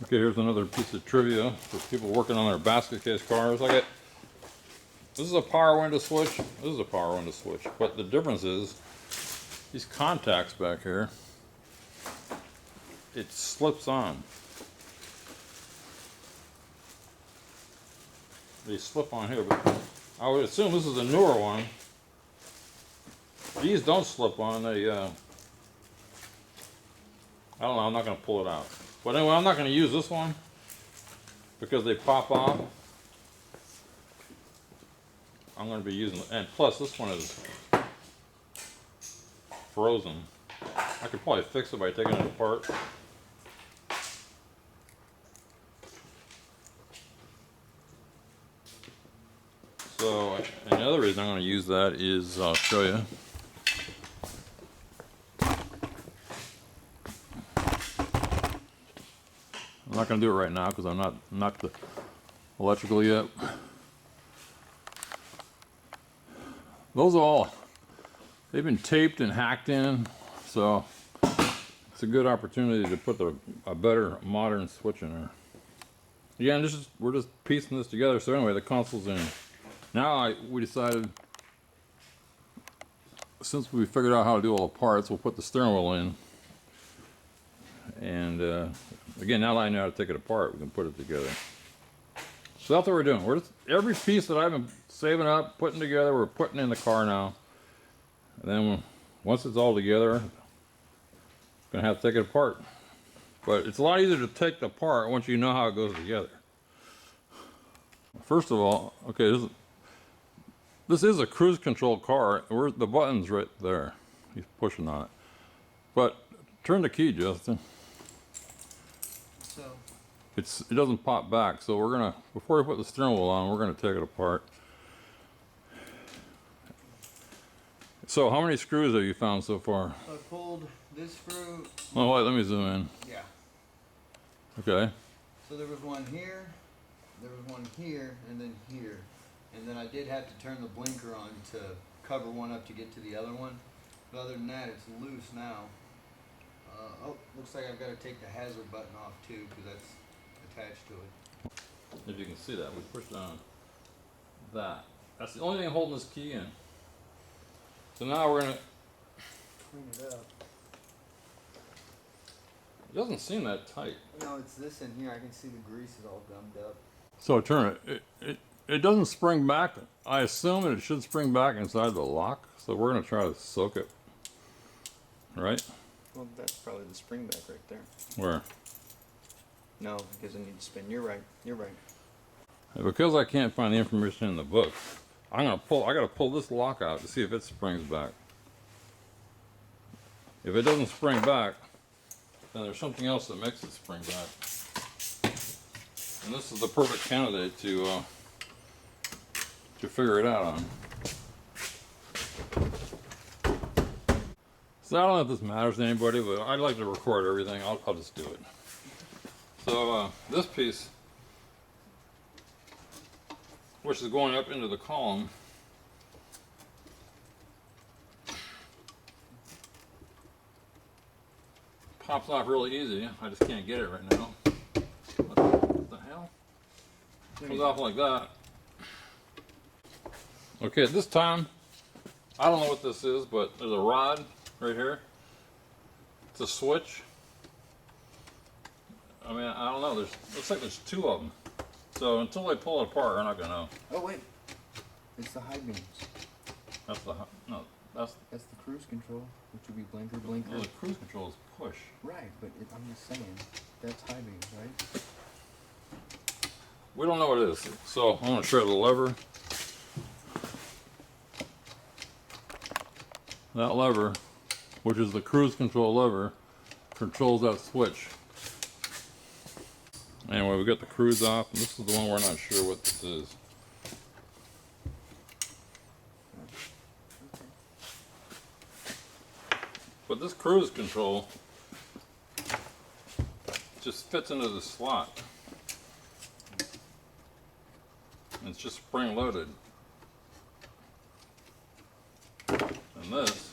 Okay, here's another piece of trivia for people working on their basket case cars. This is a power window switch. This is a power window switch. But the difference is these contacts back here, it slips on. They slip on here, but I would assume this is a newer one. These don't slip on. They, I don't know. I'm not going to pull it out. But anyway, I'm not going to use this one because they pop off. I'm going to be using, and plus this one is frozen. I could probably fix it by taking it apart. So, and the other reason I'm going to use that is, I'll show you. I'm not going to do it right now because I'm not the electrical yet. Those all, they've been taped and hacked in, so it's a good opportunity to put a better modern switch in there. Again, we're just piecing this together. So anyway, the console's in. Now we decided, since we figured out how to do all the parts, we'll put the steering wheel in. And again, now that I know how to take it apart, we can put it together. So that's what we're doing. We're just, every piece that I've been saving up, putting together, we're putting in the car now. And then once it's all together, I'm gonna have to take it apart. But it's a lot easier to take it apart once you know how it goes together. First of all, okay, this is a cruise control car. The button's right there. He's pushing on it. But turn the key, Justin. So it doesn't pop back. So we're gonna, before we put the steering wheel on, we're gonna take it apart. So how many screws have you found so far? I pulled this screw. Oh wait, let me zoom in. Yeah. Okay. So there was one here, there was one here, and then here. And then I did have to turn the blinker on to cover one up to get to the other one. But other than that, it's loose now. Oh, looks like I've got to take the hazard button off too, because that's attached to it. If you can see that, we pushed down that. That's the only thing holding this key in. So now we're gonna Clean it up. It doesn't seem that tight. No, it's this in here. I can see the grease is all gummed up. So turn it. It doesn't spring back. I assume that it should spring back inside the lock. So we're gonna try to soak it. Right? Well, that's probably the spring back right there. Where? No, it doesn't need to spin. You're right. You're right. Because I can't find the information in the book, I gotta pull this lock out to see if it springs back. If it doesn't spring back, then there's something else that makes it spring back. And this is the perfect candidate to figure it out on. So I don't know if this matters to anybody, but I'd like to record everything. I'll just do it. So this piece, which is going up into the column, pops off really easy. I just can't get it right now. What the hell? Comes off like that. Okay, at this time, I don't know what this is, but there's a rod right here. It's a switch. I mean, I don't know. Looks like there's two of them. So until they pull it apart, we're not gonna know. Oh wait, it's the high beams. That's That's the cruise control, which would be blinker. well, the cruise control is push. Right, but I'm just saying, that's high beams, right? We don't know what it is. So I'm gonna show you the lever. That lever, which is the cruise control lever, controls that switch. Anyway, we got the cruise off, and this is the one we're not sure what this is. But this cruise control just fits into the slot. And it's just spring loaded. And this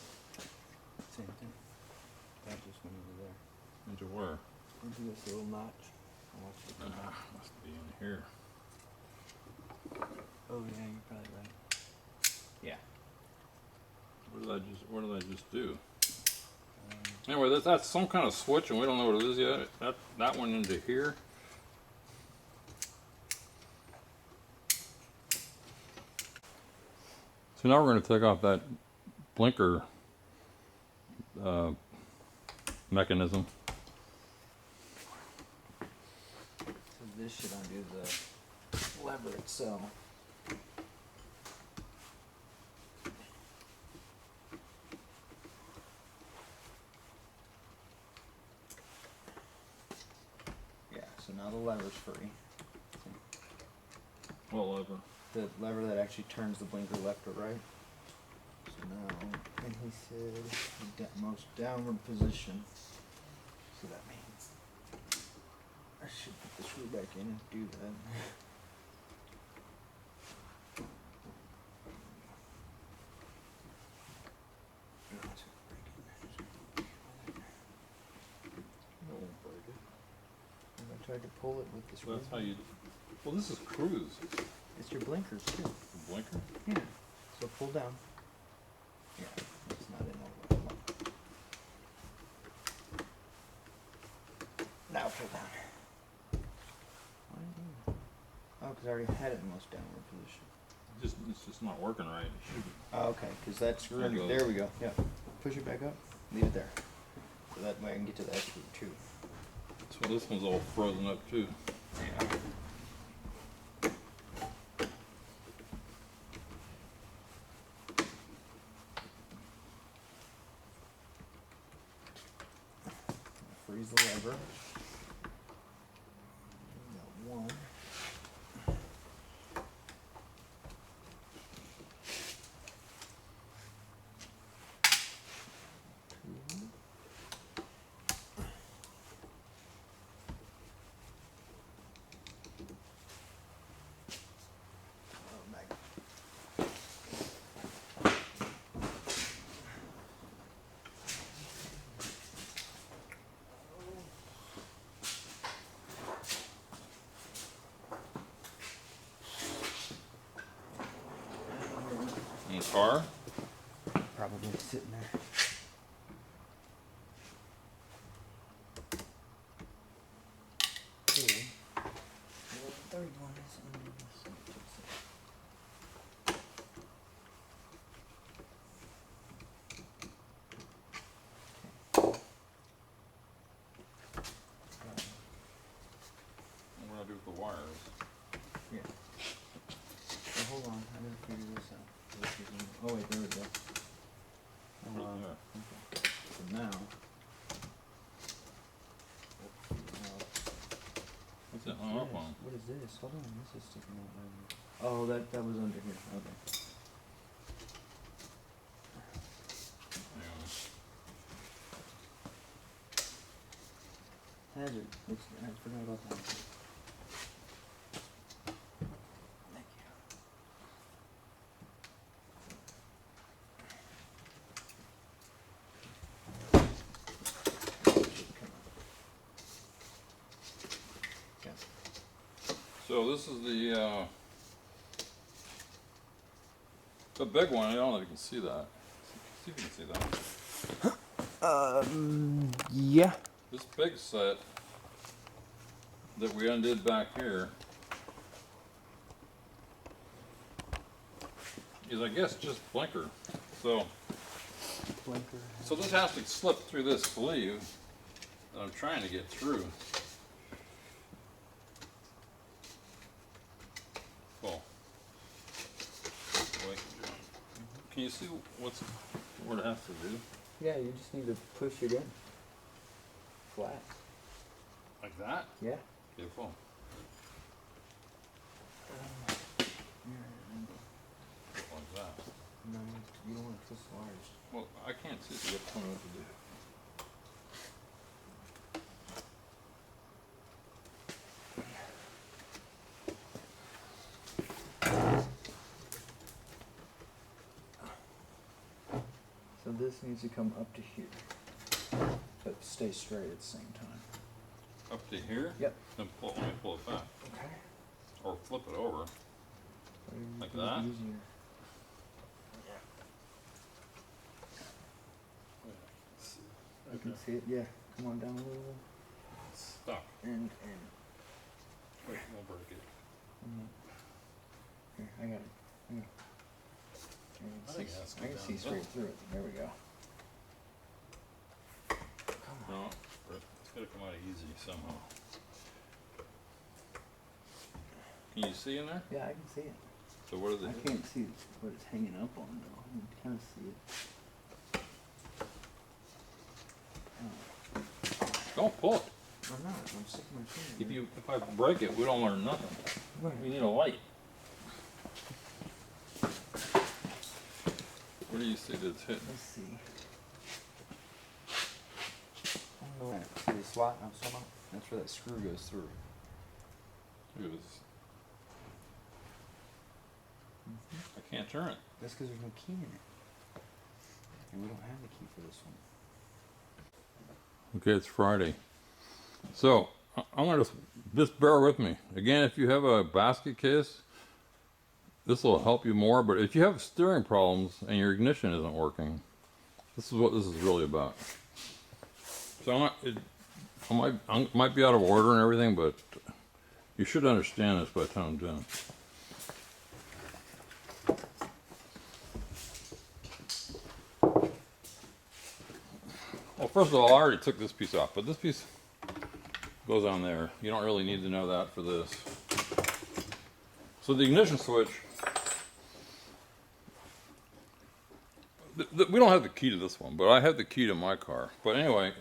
Same thing. That just went over there. into where? Into this little notch. Must be in here. Oh yeah, you're probably right. Yeah. What did I just do? Anyway, that's some kind of switch, and we don't know what it is yet. That went into here. So now we're going to take off that blinker mechanism. So this should undo the lever itself. Yeah, so now the lever's free. What lever? The lever that actually turns the blinker left or right. So now, and he said the most downward position. So that means I should put the screw back in and do that. I tried to pull it with the screw. That's how you. Well, this is cruise. It's your blinkers too. The blinker. Yeah. So pull down. Yeah, it's not in all the way. Now pull down. Oh, because I already had it in the most downward position. It's just not working right. Oh, okay, because that's There it goes. there we go. Yeah. Push it back up. Leave it there. So that way I can get to that screw too. So this one's all frozen up too. Yeah. Freeze the lever. Got one. Two. Oh, magnet. In the car. Probably sitting there. Cool. The third one is under this. What do I do with the wires? Yeah. So hold on, I gotta figure this out. Oh wait, there we go. Right there. Okay. So now. What's it hung up on? What is this? Hold on, this is sticking out right here. Oh, that was under here. Okay. Hazard. I forgot about that. Thank you. Yeah. So this is the big one. I don't know if you can see that. See if you can see that. Yeah. This big set that we undid back here is, I guess, just blinker. So this has to slip through this sleeve that I'm trying to get through. Cool. Wait, can you see what it has to do? Yeah, you just need to push it in. Flat. Like that? Yeah. Beautiful. Like that. No, you don't want to twist the wires. Well, I can't see it. You have to tell me what to do. So this needs to come up to here, but stay straight at the same time. up to here. Yep. Then let me pull it back. Okay. Or flip it over. Like that? Easier. I can see it, yeah. Come on down a little. It's stuck. And Wait, we'll break it. here, I got it. Hang on. I think it has to I go can down see the straight middle. through it. There we go. No, it's gotta come out easy somehow. Can you see in there? Yeah, I can see it. So what is it? I can't see what it's hanging up on though. I can kind of see it. Don't pull it. I'm not. I'm sticking my finger. If I break it, we don't learn nothing. We need a light. Where do you see that it's hitting? Let's see. See the slot I'm talking about? That's where that screw goes through. Look at this. I can't turn it. That's because there's no key in it. And we don't have the key for this one. Okay, it's Friday. So, I'm going to just bear with me. Again, if you have a basket case, this will help you more. But if you have steering problems and your ignition isn't working, this is what this is really about. So, I might be out of order and everything, but you should understand this by the time I'm done. Well, first of all, I already took this piece off, but this piece goes on there. You don't really need to know that for this. So the ignition switch, we don't have the key to this one, but I have the key to my car. But anyway,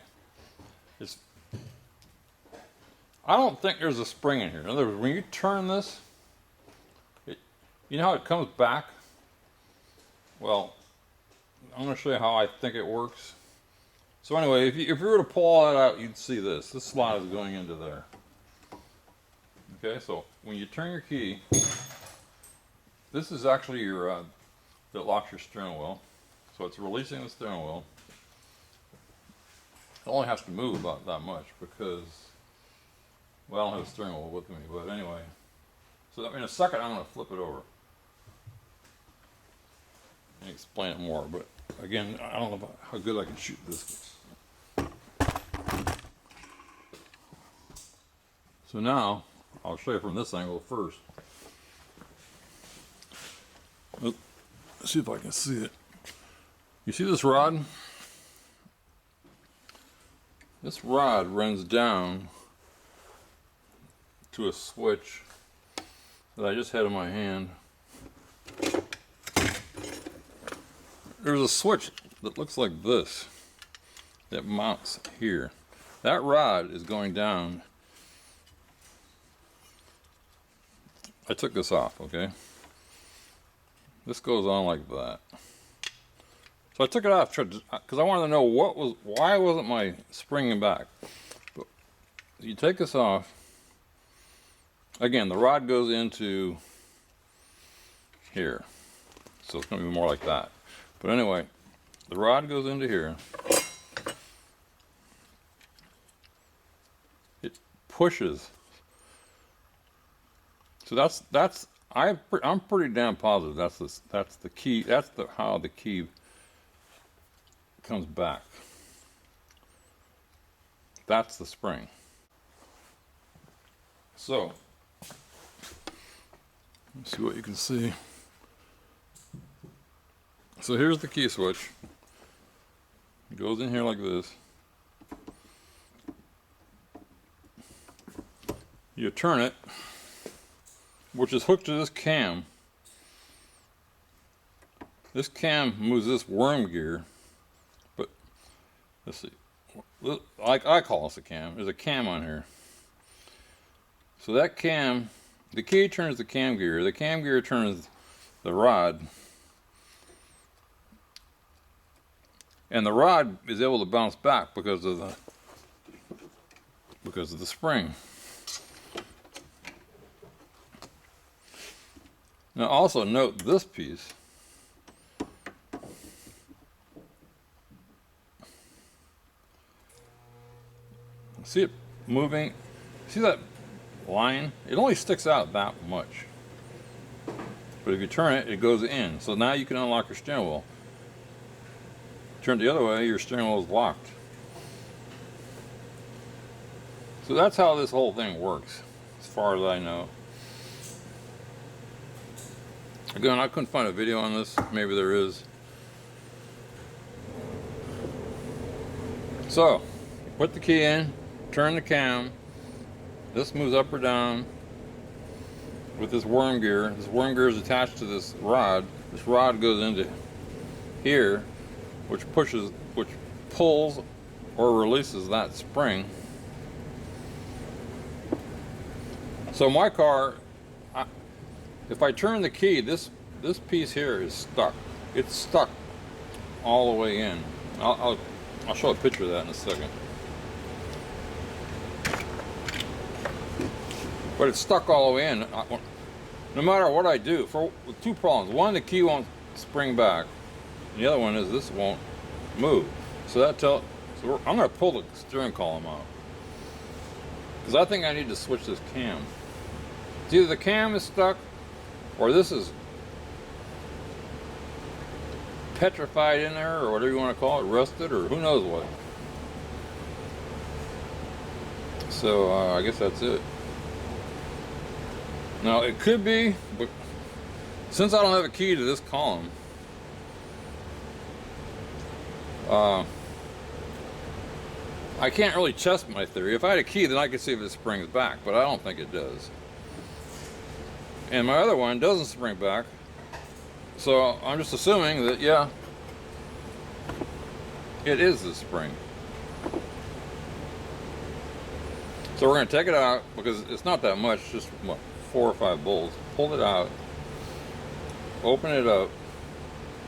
I don't think there's a spring in here. In other words, when you turn this, you know how it comes back? Well, I'm going to show you how I think it works. So anyway, if you were to pull all that out, you'd see this. This slot is going into there. Okay, so when you turn your key, this is actually your that locks your steering wheel. So it's releasing the steering wheel. It only has to move about that much because, well, I don't have a steering wheel with me, but anyway. So in a second, I'm going to flip it over and explain it more. But again, I don't know how good I can shoot this. So now, I'll show you from this angle first. Let's see if I can see it. You see this rod? This rod runs down to a switch that I just had in my hand. There's a switch that looks like this that mounts here. That rod is going down. I took this off, okay? This goes on like that. So I took it off because I wanted to know why wasn't my springing back. But you take this off. Again, the rod goes into here. So it's going to be more like that. But anyway, the rod goes into here. It pushes. So I'm pretty damn positive that's the key. That's how the key comes back. That's the spring. So let's see what you can see. So here's the key switch. It goes in here like this. You turn it, which is hooked to this cam. This cam moves this worm gear, but let's see, like I call this a cam. There's a cam on here. So that cam, the key turns the cam gear turns the rod, and the rod is able to bounce back because of the spring. Now also note this piece. See it moving. See that line? It only sticks out that much. But if you turn it, it goes in. So now you can unlock your steering wheel. Turn it the other way, your steering wheel is locked. So that's how this whole thing works, as far as I know. Again, I couldn't find a video on this. Maybe there is. So, put the key in, turn the cam. This moves up or down with this worm gear. This worm gear is attached to this rod. This rod goes into here, which pulls or releases that spring. So my car, if I turn the key, this piece here is stuck. It's stuck all the way in. I'll show a picture of that in a second. But it's stuck all the way in. No matter what I do, with two problems. One, the key won't spring back. The other one is this won't move. So I'm going to pull the steering column out, because I think I need to switch this cam. It's either the cam is stuck, or this is petrified in there, or whatever you want to call it, rusted, or who knows what. So I guess that's it. Now it could be, but since I don't have a key to this column, I can't really test my theory. If I had a key, then I could see if it springs back, but I don't think it does. And my other one doesn't spring back, so I'm just assuming that, yeah, it is the spring. So we're going to take it out, because it's not that much, just what, 4 or 5 bolts. Pull it out, open it up.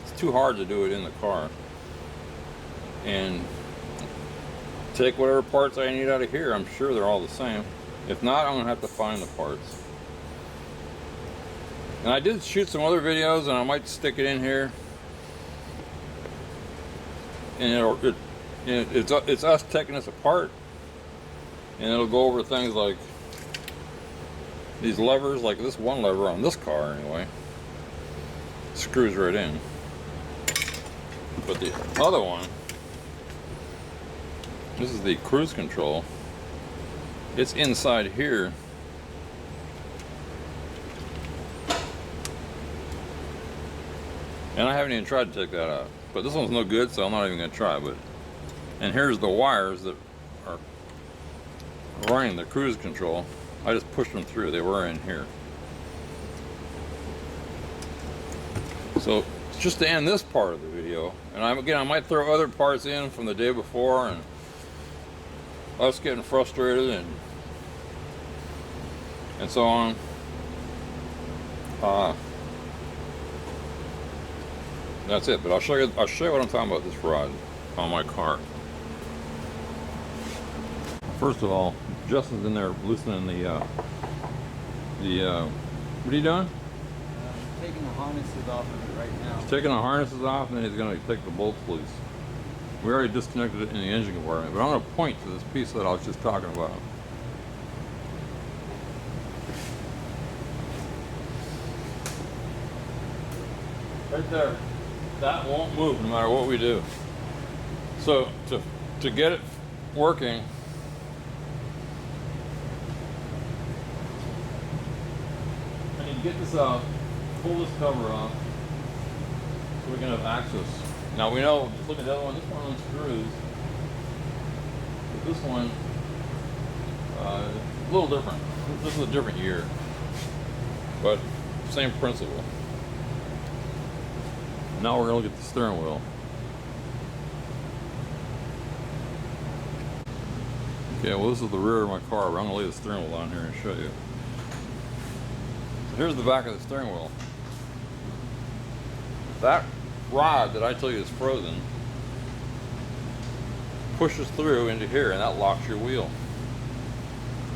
It's too hard to do it in the car. And take whatever parts I need out of here. I'm sure they're all the same. If not, I'm going to have to find the parts. And I did shoot some other videos, and I might stick it in here. And it's us taking this apart. And it'll go over things like these levers, like this one lever on this car anyway. Screws right in. But the other one, this is the cruise control. It's inside here. And I haven't even tried to take that out. But this one's no good, so I'm not even going to try. And here's the wires that are running the cruise control. I just pushed them through. They were in here. So just to end this part of the video, and I might throw other parts in from the day before, and us getting frustrated and so on. That's it. But I'll show you what I'm talking about, this rod on my car. First of all, Justin's in there loosening the what are you doing? Taking the harnesses off of it right now. He's taking the harnesses off, and then he's going to take the bolts loose. We already disconnected it in the engine compartment, but I'm going to point to this piece that I was just talking about. Right there. That won't move no matter what we do. So to get it working, I need to get this out, pull this cover off, so we can have access. Now we know, just look at the other one, this one unscrews. But this one, a little different. This is a different year, but same principle. Now we're going to look at the steering wheel. Okay, well this is the rear of my car, but I'm going to lay the steering wheel on here and show you. So here's the back of the steering wheel. That rod that I tell you is frozen pushes through into here, and that locks your wheel.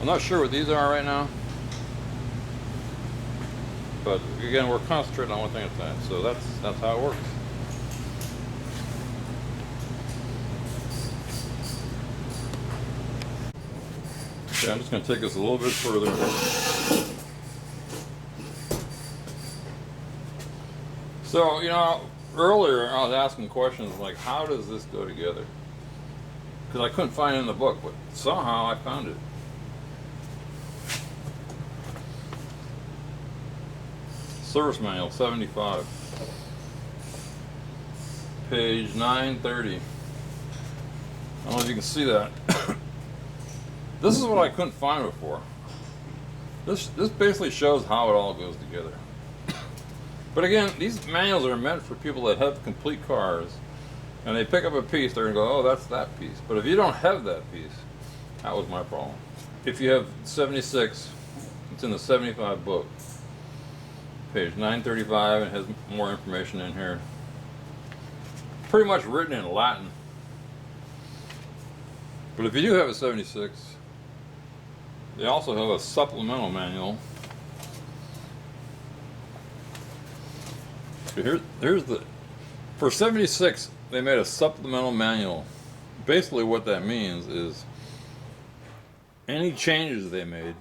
I'm not sure what these are right now, but again, we're concentrating on one thing at a time, so that's how it works. Okay, I'm just going to take this a little bit further. So, you know, earlier I was asking questions like, how does this go together? Because I couldn't find it in the book, but somehow I found it. Service Manual 75, page 930. I don't know if you can see that. This is what I couldn't find before. This basically shows how it all goes together. But again, these manuals are meant for people that have complete cars, and they pick up a piece, they're gonna go, oh, that's that piece. But if you don't have that piece, that was my problem. If you have 76, it's in the 75 book, page 935, and it has more information in here. Pretty much written in Latin. But if you do have a 76, they also have a supplemental manual. So here's the, for 76, they made a supplemental manual. Basically what that means is any changes they made,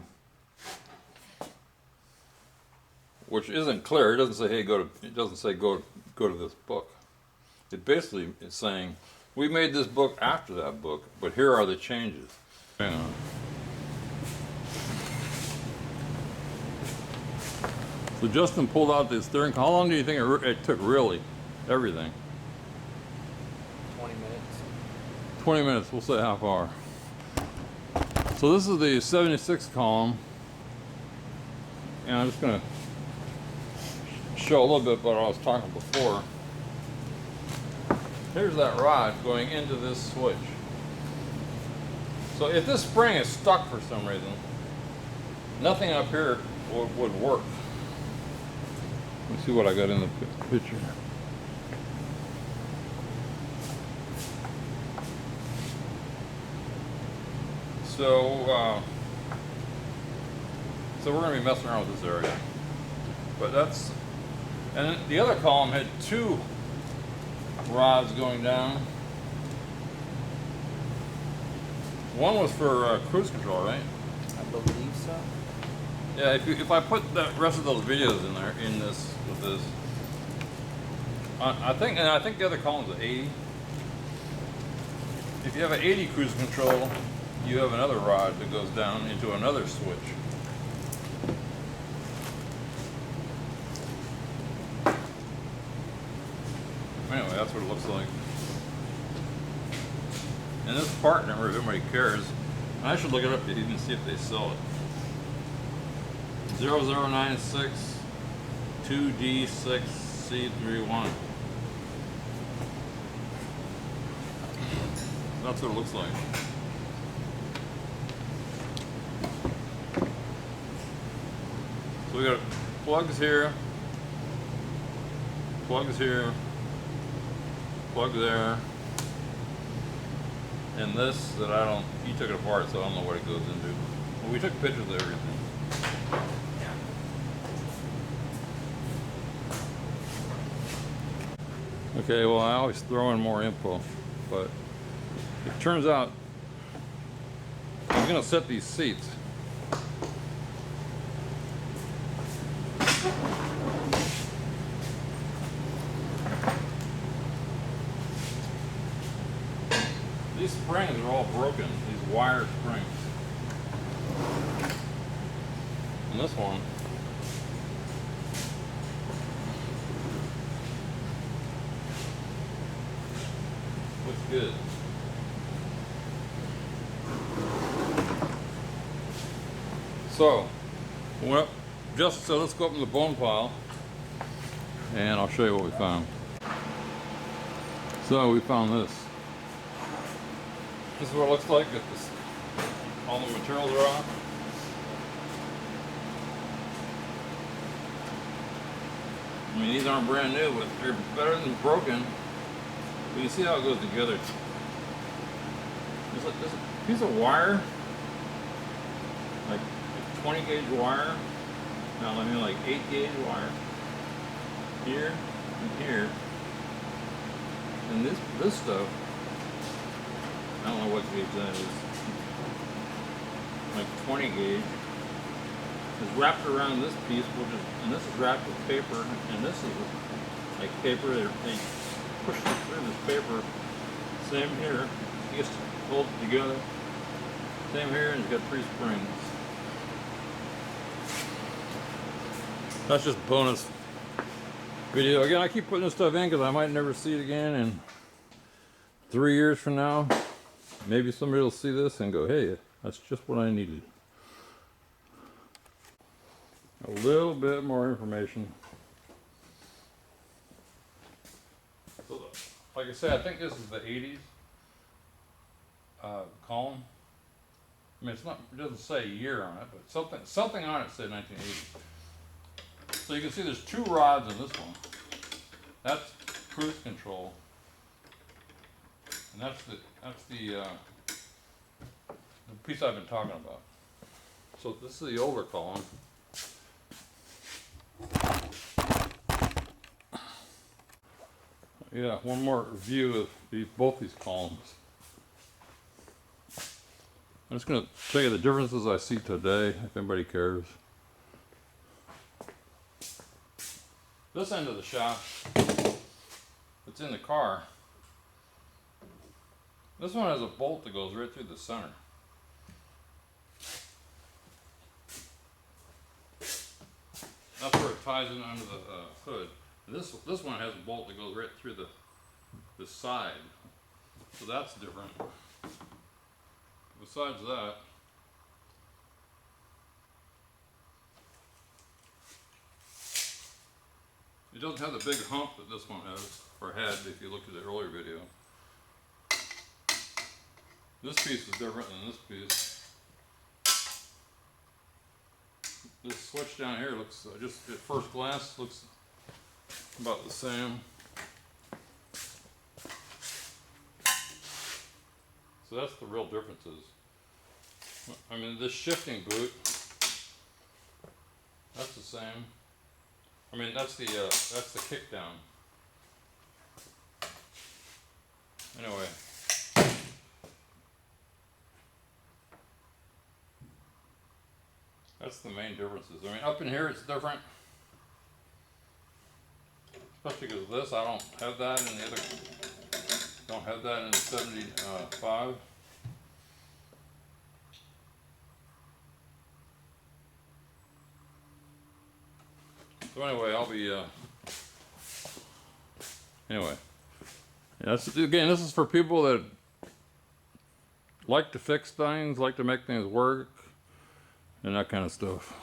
which isn't clear, it doesn't say, hey, go to this book. It basically is saying, we made this book after that book, but here are the changes. Hang on. So Justin pulled out the steering column. How long do you think it took, really? Everything? 20 minutes. 20 minutes, we'll say half hour. So this is the 76 column. And I'm just going to show a little bit about what I was talking before. Here's that rod going into this switch. So if this spring is stuck for some reason, nothing up here would work. Let me see what I got in the picture. So we're going to be messing around with this area. But that's, and then the other column had two rods going down. One was for cruise control, right? I believe so. Yeah, if I put the rest of those videos in there, in this, with this, I think the other column's at 80. If you have an 80 cruise control, you have another rod that goes down into another switch. Anyway, that's what it looks like. And this part number, if anybody cares, I should look it up to even see if they sell it. 0096 2D6C31. That's what it looks like. So we got plugs here, plug there, and this that I don't, he took it apart, so I don't know what it goes into. Well, we took pictures of everything. Okay, well, I always throw in more info, but it turns out I'm going to set these seats. These springs are all broken, these wire springs. And this one, looks good. So, let's go up in the bone pile and I'll show you what we found. So we found this. This is what it looks like if all the materials are off. I mean, these aren't brand new, but they're better than broken. You can see how it goes together. There's a piece of wire, like 20 gauge wire. No, I mean like 8 gauge wire. Here and here. And this stuff, I don't know what gauge that is. like 20 gauge, is wrapped around this piece, and this is wrapped with paper, and this is like paper. They push it through this paper. Same here. You just hold it together. Same here, and it's got 3 springs. That's just bonus video. Again, I keep putting this stuff in because I might never see it again, and 3 years from now, maybe somebody will see this and go, hey, that's just what I needed. A little bit more information. So, like I said, I think this is the 80s column. I mean, it doesn't say a year on it, but something on it said 1980. So you can see there's 2 rods in this one. That's cruise control, and that's the piece I've been talking about. So this is the older column. Yeah, one more view of both these columns. I'm just going to tell you the differences I see today, if anybody cares. This end of the shop, it's in the car. This one has a bolt that goes right through the center. That's where it ties in under the hood. This one has a bolt that goes right through the side, so that's different. Besides that, it doesn't have the big hump that this one has, or had if you looked at the earlier video. This piece is different than this piece. This switch down here looks, just at first glance, looks about the same. So that's the real differences. I mean, this shifting boot, that's the same. I mean, that's the kick down. Anyway. That's the main differences. I mean, up in here it's different. Especially because this, I don't have that in the other, don't have that in the 75. So anyway, I'll be, anyway. Yeah, again, this is for people that like to fix things, like to make things work, and that kind of stuff.